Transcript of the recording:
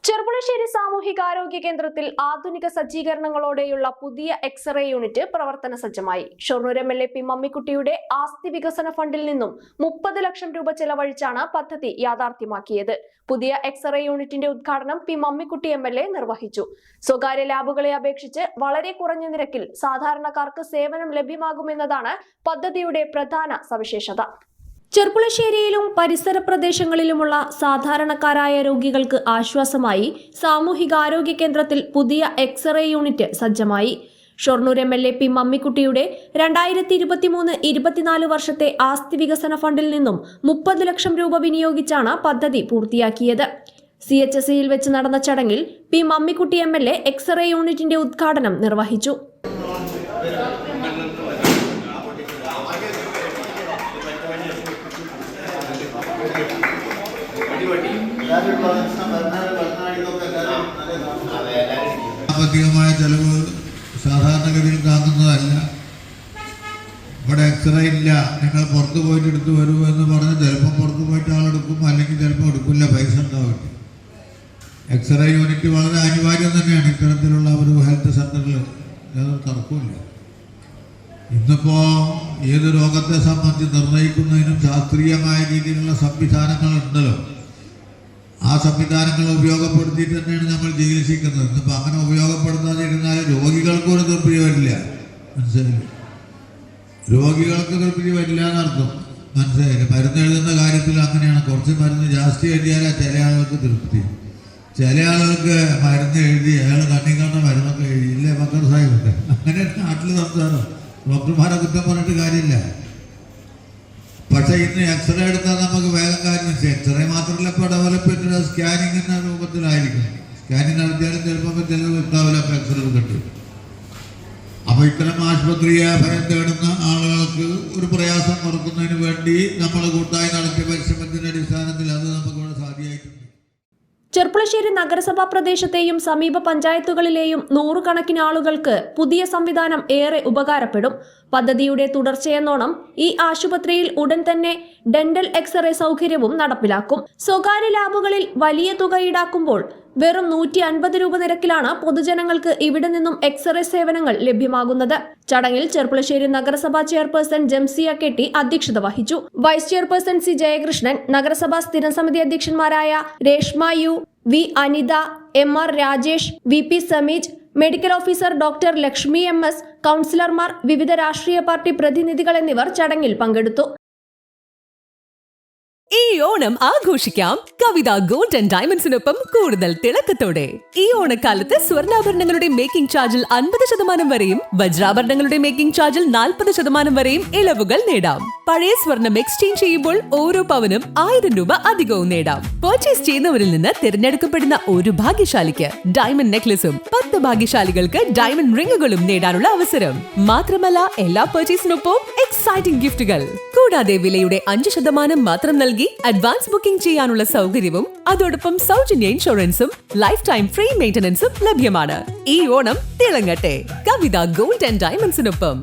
ചെർപ്പുളശ്ശേരി സാമൂഹികാരോഗ്യ കേന്ദ്രത്തിൽ ആധുനിക സജ്ജീകരണങ്ങളോടെയുള്ള പുതിയ എക്സ്റേ യൂണിറ്റ് പ്രവർത്തന സജ്ജമായി. ഷൊർണൂർ എംഎൽഎ പി മമ്മിക്കുട്ടിയുടെ ആസ്തി വികസന ഫണ്ടിൽ നിന്നും 30 ലക്ഷം രൂപ ചെലവഴിച്ചാണ് പദ്ധതി യാഥാർത്ഥ്യമാക്കിയത്. പുതിയ എക്സ്റേ യൂണിറ്റിന്റെ ഉദ്ഘാടനം പി മമ്മിക്കുട്ടി എംഎൽഎ നിർവഹിച്ചു. സ്വകാര്യ ലാബുകളെ അപേക്ഷിച്ച് വളരെ കുറഞ്ഞ നിരക്കിൽ സാധാരണക്കാർക്ക് സേവനം ലഭ്യമാകുമെന്നതാണ് പദ്ധതിയുടെ പ്രധാന സവിശേഷത. ചെർപ്പുളശ്ശേരിയിലും പരിസര പ്രദേശങ്ങളിലുമുള്ള സാധാരണക്കാരായ രോഗികൾക്ക് ആശ്വാസമായി സാമൂഹികാരോഗ്യ കേന്ദ്രത്തിൽ പുതിയ എക്സ്റേ യൂണിറ്റ് സജ്ജമായി. ഷൊർണൂർ എംഎൽഎ പി മമ്മിക്കുട്ടിയുടെ 2023-24 വർഷത്തെ ആസ്തി വികസന ഫണ്ടിൽ നിന്നും 30 ലക്ഷം രൂപ വിനിയോഗിച്ചാണ് പദ്ധതി പൂർത്തിയാക്കിയത്. CHSയിൽ വെച്ച് നടന്ന ചടങ്ങിൽ പി മമ്മിക്കുട്ടി എംഎൽഎ എക്സ്റേ യൂണിറ്റിന്റെ ഉദ്ഘാടനം നിർവഹിച്ചു. സാമ്പത്തികമായ ചെലവ് സാധാരണഗതിയിൽ താങ്ങുന്നതല്ല. ഇവിടെ എക്സ്റേ ഇല്ല, നിങ്ങൾ പുറത്ത് പോയിട്ട് എടുത്തു വരൂ എന്ന് പറഞ്ഞ് ചിലപ്പോൾ പുറത്ത് പോയിട്ട് ആളെടുക്കും, അല്ലെങ്കിൽ ചിലപ്പോൾ എടുക്കില്ല, പൈസ ഉണ്ടാവും. എക്സ്റേ യൂണിറ്റ് വളരെ അനിവാര്യം തന്നെയാണ് ഇത്തരത്തിലുള്ള ഒരു ഹെൽത്ത് സെൻ്ററിൽ, യാതൊരു തർക്കമില്ല. ഇന്നിപ്പോൾ ഏത് രോഗത്തെ സംബന്ധിച്ച് നിർണ്ണയിക്കുന്നതിനും ശാസ്ത്രീയമായ രീതിയിലുള്ള സംവിധാനങ്ങളുണ്ടല്ലോ. ആ സംവിധാനങ്ങൾ ഉപയോഗപ്പെടുത്തിയിട്ട് തന്നെയാണ് നമ്മൾ ചികിത്സിക്കുന്നത്. ഇന്നിപ്പോൾ അങ്ങനെ ഉപയോഗപ്പെടുത്താതിരുന്നാൽ രോഗികൾക്ക് ഒരു തൃപ്തി വരില്ല, മനസ്സിലായില്ല. രോഗികൾക്ക് തൃപ്തി വരില്ല എന്നർത്ഥം, മനസ്സിലായില്ല. മരുന്ന് എഴുതുന്ന കാര്യത്തിൽ അങ്ങനെയാണ്. കുറച്ച് മരുന്ന് ജാസ്തി എഴുതിയാലേ ചില ആളുകൾക്ക് തൃപ്തി. ചില ആളുകൾക്ക് മരുന്ന് എഴുതി അയാൾ കണ്ണിക്കണ്ട മരുന്നൊക്കെ എഴുതിയില്ലേ മക്കൾ സാഹിബൊക്കെ. അങ്ങനെ നാട്ടിൽ സംസാരം. ഡോക്ടർമാരെ കുറ്റം പറഞ്ഞിട്ട് കാര്യമില്ല. പക്ഷേ ഇന്ന് എക്സ്റേ എടുത്താൽ നമുക്ക് വേഗം കാര്യം. എക്സ്റേ മാത്രമല്ല, ഇപ്പോൾ ഡെവലപ്മെൻറ്റ് സ്കാനിങ് എന്ന രൂപത്തിലായിരിക്കും. സ്കാനിങ് നടത്തിയാലും ചിലപ്പോൾ ചിലവ് ഉണ്ടാവില്ല, അപ്പോൾ എക്സ്റേ എടുക്കട്ടെ. അപ്പോൾ ഇത്തരം ആശുപത്രിയെ ഭയം തേടുന്ന ആളുകൾക്ക് ഒരു പ്രയാസം കുറക്കുന്നതിന് വേണ്ടി നമ്മൾ കൂട്ടായി നടത്തിയ പരിശ്രമത്തിൻ്റെ അടിസ്ഥാനത്തിൽ അത് നമുക്കിവിടെ സാധ്യമായിട്ടുണ്ട്. ചെർപ്പുളശ്ശേരി നഗരസഭാ പ്രദേശത്തെയും സമീപ പഞ്ചായത്തുകളിലെയും 100 കണക്കിന് ആളുകൾക്ക് പുതിയ സംവിധാനം ഏറെ ഉപകാരപ്പെടും. പദ്ധതിയുടെ തുടർച്ചയെന്നോണം ഈ ആശുപത്രിയിൽ ഉടൻ തന്നെ ഡെന്റൽ എക്സ്റേ സൗകര്യവും നടപ്പിലാക്കും. സ്വകാര്യ ലാബുകളിൽ വലിയ തുക ഈടാക്കുമ്പോൾ വെറും 150 രൂപ നിരക്കിലാണ് പൊതുജനങ്ങൾക്ക് ഇവിടെ നിന്നും എക്സ്റേ സേവനങ്ങൾ ലഭ്യമാകുന്നത്. ചടങ്ങിൽ ചെർപ്പുളശ്ശേരി നഗരസഭാ ചെയർപേഴ്സൺ ജംസിയ കെട്ടി അധ്യക്ഷത വഹിച്ചു. വൈസ് ചെയർപേഴ്സൺ സി ജയകൃഷ്ണൻ, നഗരസഭാ സ്ഥിരം സമിതി അധ്യക്ഷന്മാരായ Reshma U, V Anitha, MR Rajesh, VP Sameej, medical officer doctor Lakshmi MS, കൗൺസിലർമാർ, വിവിധ രാഷ്ട്രീയ പാർട്ടി പ്രതിനിധികൾ എന്നിവർ ചടങ്ങിൽ പങ്കെടുത്തു. ഈ ഓണം ആഘോഷിക്കാം കവിത ഗോൾഡ് ആൻഡ് ഡയമണ്ട്സിനൊപ്പം കൂടുതൽ തിളക്കത്തോടെ. ഈ ഓണക്കാലത്ത് സ്വർണ്ണാഭരണങ്ങളുടെ മേക്കിംഗ് ചാർജിൽ 50% വരെയും വജ്രാഭരണങ്ങളുടെ മേക്കിംഗ് ചാർജിൽ 40% വരെയും ഇളവുകൾ നേടാം. പഴയ സ്വർണം എക്സ്ചേഞ്ച് ചെയ്യുമ്പോൾ ഓരോ പവനും 1000 രൂപ അധികവും നേടാം. പർച്ചേസ് ചെയ്യുന്നവരിൽ നിന്ന് തിരഞ്ഞെടുക്കപ്പെടുന്ന ഒരു ഭാഗ്യശാലിക്ക് ഡയമണ്ട് നെക്ലസും 10 ഭാഗ്യശാലികൾക്ക് ഡയമണ്ട് റിങ്ങുകളും നേടാനുള്ള അവസരം. മാത്രമല്ല, എല്ലാ പർച്ചേസിനൊപ്പം എക്സൈറ്റിംഗ് ഗിഫ്റ്റുകൾ. കൂടാതെ വിലയുടെ 5% മാത്രം നൽകി അഡ്വാൻസ് ബുക്കിംഗ് ചെയ്യാനുള്ള സൗകര്യവും അതോടൊപ്പം സൗജന്യ ഇൻഷുറൻസും ലൈഫ് ടൈം ഫ്രീ മെയിന്റനൻസും ലഭ്യമാണ്. ഈ ഓണം തിളങ്ങട്ടെ കവിത ഗോൾഡ് ആൻഡ് ഡയമണ്ട്സിനൊപ്പം.